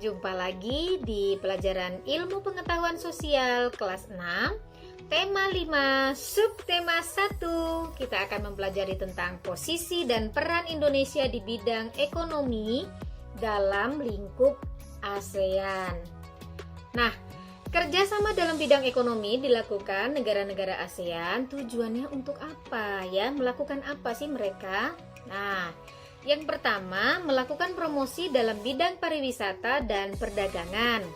Jumpa lagi di pelajaran Ilmu Pengetahuan Sosial kelas 6, tema 5, subtema 1. Kita akan mempelajari tentang posisi dan peran Indonesia di bidang ekonomi dalam lingkup ASEAN. Nah, kerjasama dalam bidang ekonomi dilakukan negara-negara ASEAN. Tujuannya untuk apa ya? Melakukan apa sih mereka? Nah, yang pertama, melakukan promosi dalam bidang pariwisata dan perdagangan.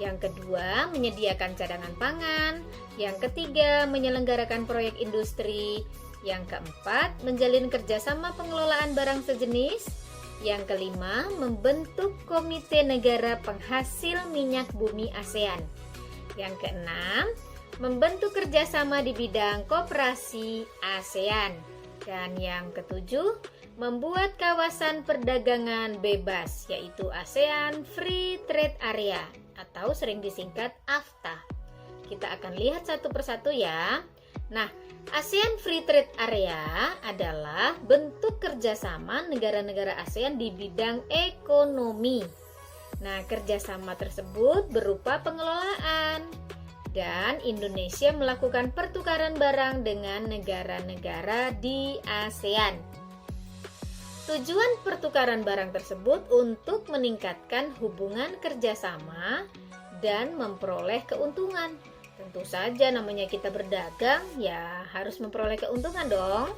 Yang kedua, menyediakan cadangan pangan. Yang ketiga, menyelenggarakan proyek industri. Yang keempat, menjalin kerjasama pengelolaan barang sejenis. Yang kelima, membentuk komite negara penghasil minyak bumi ASEAN. Yang keenam, membentuk kerjasama di bidang koperasi ASEAN. Dan yang ketujuh, membuat kawasan perdagangan bebas, yaitu ASEAN Free Trade Area atau sering disingkat AFTA. Kita akan lihat satu persatu ya. Nah, ASEAN Free Trade Area adalah bentuk kerjasama negara-negara ASEAN di bidang ekonomi. Nah, kerjasama tersebut berupa pengelolaan, dan Indonesia melakukan pertukaran barang dengan negara-negara di ASEAN. Tujuan pertukaran barang tersebut untuk meningkatkan hubungan kerjasama dan memperoleh keuntungan. Tentu saja namanya kita berdagang, ya harus memperoleh keuntungan dong.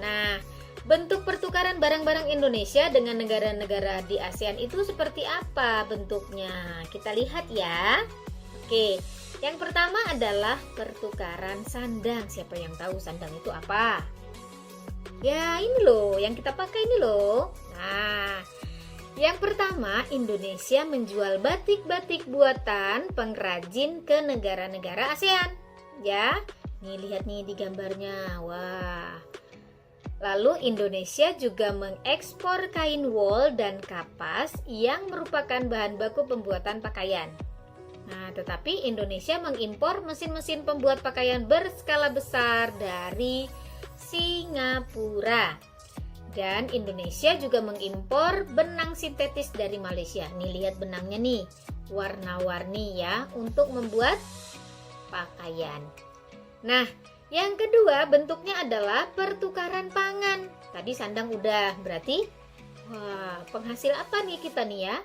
Nah, bentuk pertukaran barang-barang Indonesia dengan negara-negara di ASEAN itu seperti apa bentuknya? Kita lihat ya. Oke, yang pertama adalah pertukaran sandang. Siapa yang tahu sandang itu apa? Ya, ini loh, yang kita pakai ini loh. Nah, yang pertama, Indonesia menjual batik-batik buatan pengrajin ke negara-negara ASEAN. Ya, nih lihat nih di gambarnya. Wah. Lalu Indonesia juga mengekspor kain wol dan kapas yang merupakan bahan baku pembuatan pakaian. Nah, tetapi Indonesia mengimpor mesin-mesin pembuat pakaian berskala besar dari Singapura. Dan Indonesia juga mengimpor benang sintetis dari Malaysia. Nih lihat benangnya nih, warna-warni ya untuk membuat pakaian. Nah, yang kedua bentuknya adalah pertukaran pangan. Tadi sandang udah, berarti wah, penghasil apa nih kita nih ya?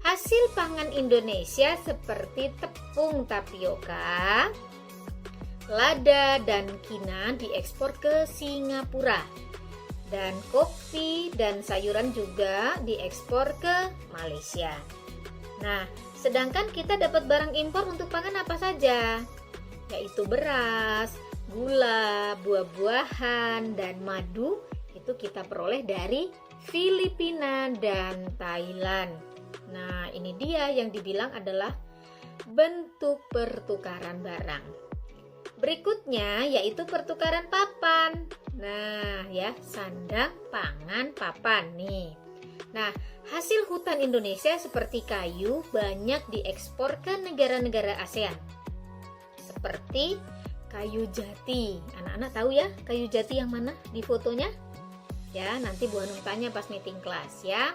Hasil pangan Indonesia seperti tepung tapioka, lada, dan kina diekspor ke Singapura. Dan kopi dan sayuran juga diekspor ke Malaysia. Nah, sedangkan kita dapat barang impor untuk pangan apa saja? Yaitu beras, gula, buah-buahan, dan madu. Itu kita peroleh dari Filipina dan Thailand. Nah, ini dia yang dibilang adalah bentuk pertukaran barang. Berikutnya yaitu pertukaran papan. Nah, ya, sandang, pangan, papan nih. Nah, hasil hutan Indonesia seperti kayu banyak diekspor ke negara-negara ASEAN. Seperti kayu jati. Anak-anak tahu ya kayu jati yang mana di fotonya? Ya, nanti Bu Hanum tanya pas meeting kelas ya.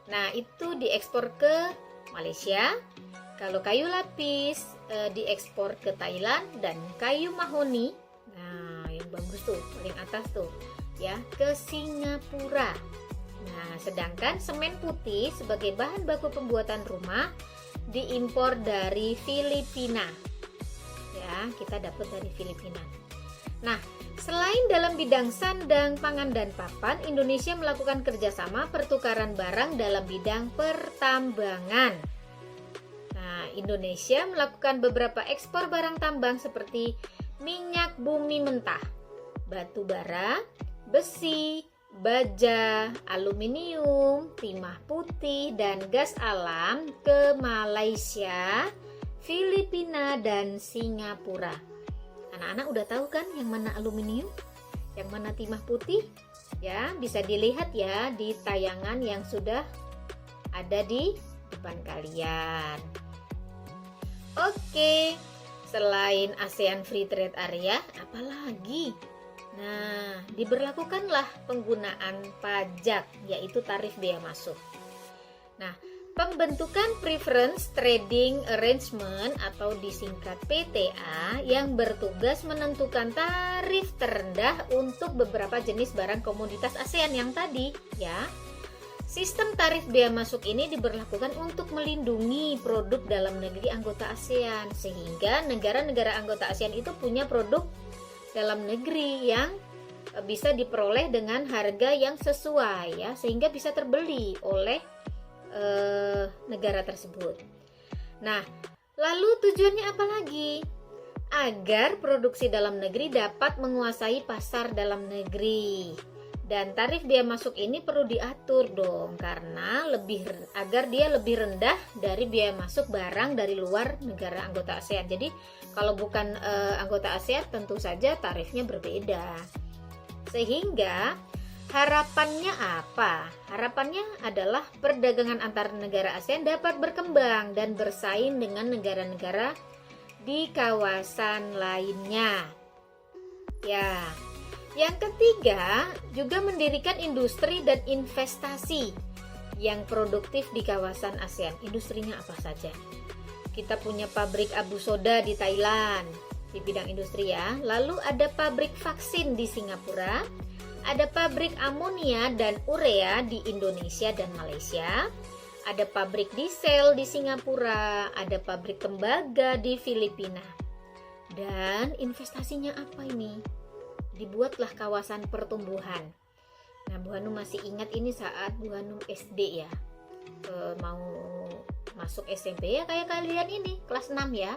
Nah, itu diekspor ke Malaysia. Kalau kayu lapis diekspor ke Thailand, dan kayu mahoni, nah yang bagus tuh, paling atas tuh, ya ke Singapura. Nah, sedangkan semen putih sebagai bahan baku pembuatan rumah diimpor dari Filipina. Ya, kita dapat dari Filipina. Nah, selain dalam bidang sandang, pangan, dan papan, Indonesia melakukan kerjasama pertukaran barang dalam bidang pertambangan. Nah, Indonesia melakukan beberapa ekspor barang tambang seperti minyak bumi mentah, batu bara, besi, baja, aluminium, timah putih, dan gas alam ke Malaysia, Filipina, dan Singapura. Anak-anak udah tahu kan yang mana aluminium, yang mana timah putih? Ya, bisa dilihat ya di tayangan yang sudah ada di depan kalian. Oke, selain ASEAN Free Trade Area, apalagi? Nah, diberlakukanlah penggunaan pajak, yaitu tarif bea masuk. Nah, Pembentukan Preference Trading Arrangement atau disingkat PTA yang bertugas menentukan tarif terendah untuk beberapa jenis barang komoditas ASEAN yang tadi ya. Sistem tarif bea masuk ini diberlakukan untuk melindungi produk dalam negeri anggota ASEAN sehingga negara-negara anggota ASEAN itu punya produk dalam negeri yang bisa diperoleh dengan harga yang sesuai ya, sehingga bisa terbeli oleh negara tersebut. Nah, lalu tujuannya apa lagi? Agar produksi dalam negeri dapat menguasai pasar dalam negeri. Dan tarif bea masuk ini perlu diatur dong, karena agar dia lebih rendah dari biaya masuk barang dari luar negara anggota ASEAN. Jadi kalau bukan anggota ASEAN tentu saja tarifnya berbeda. Sehingga harapannya apa? Harapannya adalah perdagangan antar negara ASEAN dapat berkembang dan bersaing dengan negara-negara di kawasan lainnya. Ya, yang ketiga juga mendirikan industri dan investasi yang produktif di kawasan ASEAN. Industrinya apa saja? Kita punya pabrik Abu Soda di Thailand di bidang industri ya. Lalu ada pabrik vaksin di Singapura. Ada pabrik amonia dan urea di Indonesia dan Malaysia. Ada pabrik diesel di Singapura. Ada pabrik tembaga di Filipina. Dan investasinya apa ini? Dibuatlah kawasan pertumbuhan. Nah, Bu Hanum masih ingat ini saat Bu Hanum SD ya. Mau masuk SMP ya kayak kalian ini, kelas 6 ya.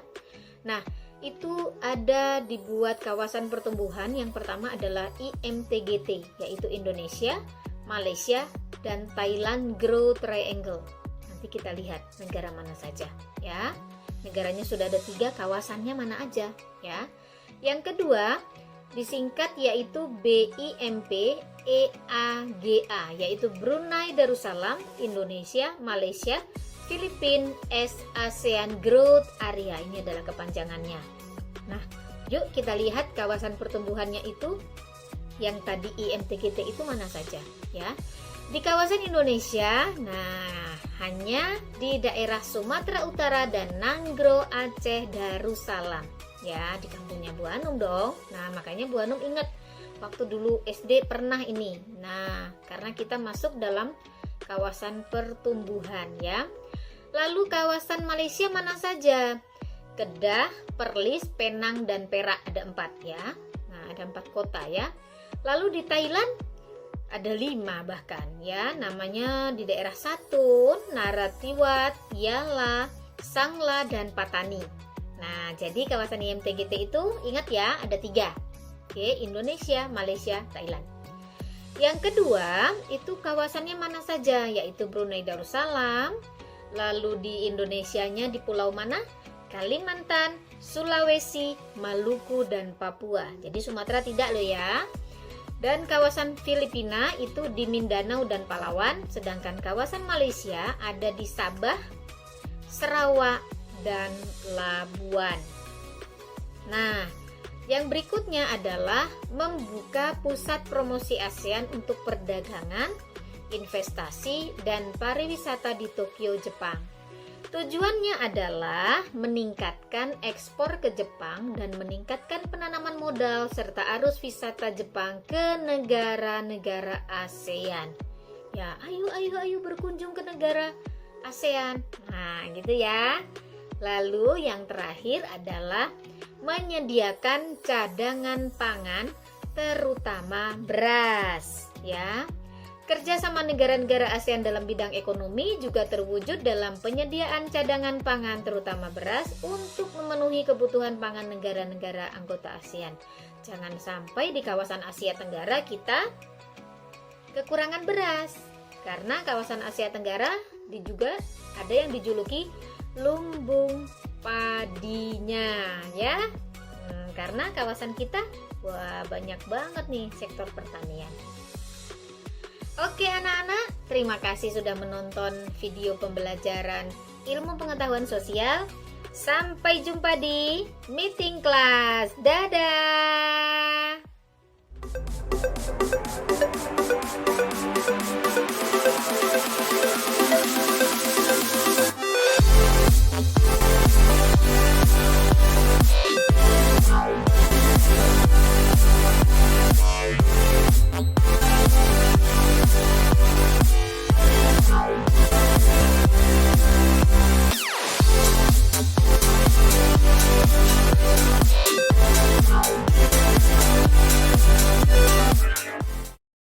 Nah, itu ada dibuat kawasan pertumbuhan. Yang pertama adalah IMTGT, yaitu Indonesia, Malaysia, dan Thailand Growth Triangle. Nanti kita lihat negara mana saja ya. Negaranya sudah ada 3, kawasannya mana aja ya. Yang kedua disingkat yaitu BIMP EAGA, yaitu Brunei Darussalam, Indonesia, Malaysia, Filipina, ASEAN Growth Area. Ini adalah kepanjangannya. Nah, yuk kita lihat kawasan pertumbuhannya itu. Yang tadi IMTGT itu mana saja ya. Di kawasan Indonesia, nah hanya di daerah Sumatera Utara dan Nanggro, Aceh, Darussalam ya, di kampungnya Bu Hanum dong. Nah, makanya Bu Hanum ingat waktu dulu SD pernah ini. Nah, karena kita masuk dalam kawasan pertumbuhan ya. Lalu kawasan Malaysia mana saja? Kedah, Perlis, Penang, dan Perak, ada 4 ya. Nah, ada 4 kota ya. Lalu di Thailand ada 5 bahkan ya. Namanya di daerah Satun, Narathiwat, Yala, Sangla, dan Patani. Nah, jadi kawasan IMTGT itu ingat ya, ada 3. Oke, Indonesia, Malaysia, Thailand. Yang kedua, itu kawasannya mana saja? Yaitu Brunei Darussalam. Lalu di Indonesianya di pulau mana? Kalimantan, Sulawesi, Maluku, dan Papua. Jadi Sumatera tidak loh ya. Dan kawasan Filipina itu di Mindanao dan Palawan. Sedangkan kawasan Malaysia ada di Sabah, Sarawak, dan Labuan. Nah, yang berikutnya adalah membuka pusat promosi ASEAN untuk perdagangan, investasi, dan pariwisata di Tokyo, Jepang. Tujuannya adalah meningkatkan ekspor ke Jepang dan meningkatkan penanaman modal serta arus wisata Jepang ke negara-negara ASEAN. Ya, ayo berkunjung ke negara ASEAN. Nah, gitu ya. Lalu yang terakhir adalah menyediakan cadangan pangan terutama beras, ya. Kerja sama negara-negara ASEAN dalam bidang ekonomi juga terwujud dalam penyediaan cadangan pangan terutama beras untuk memenuhi kebutuhan pangan negara-negara anggota ASEAN. Jangan sampai di kawasan Asia Tenggara kita kekurangan beras, karena kawasan Asia Tenggara juga ada yang dijuluki lumbung padinya ya. Karena kawasan kita banyak banget nih sektor pertanian. Oke anak-anak, terima kasih sudah menonton video pembelajaran ilmu pengetahuan sosial. Sampai jumpa di meeting kelas. Dadah!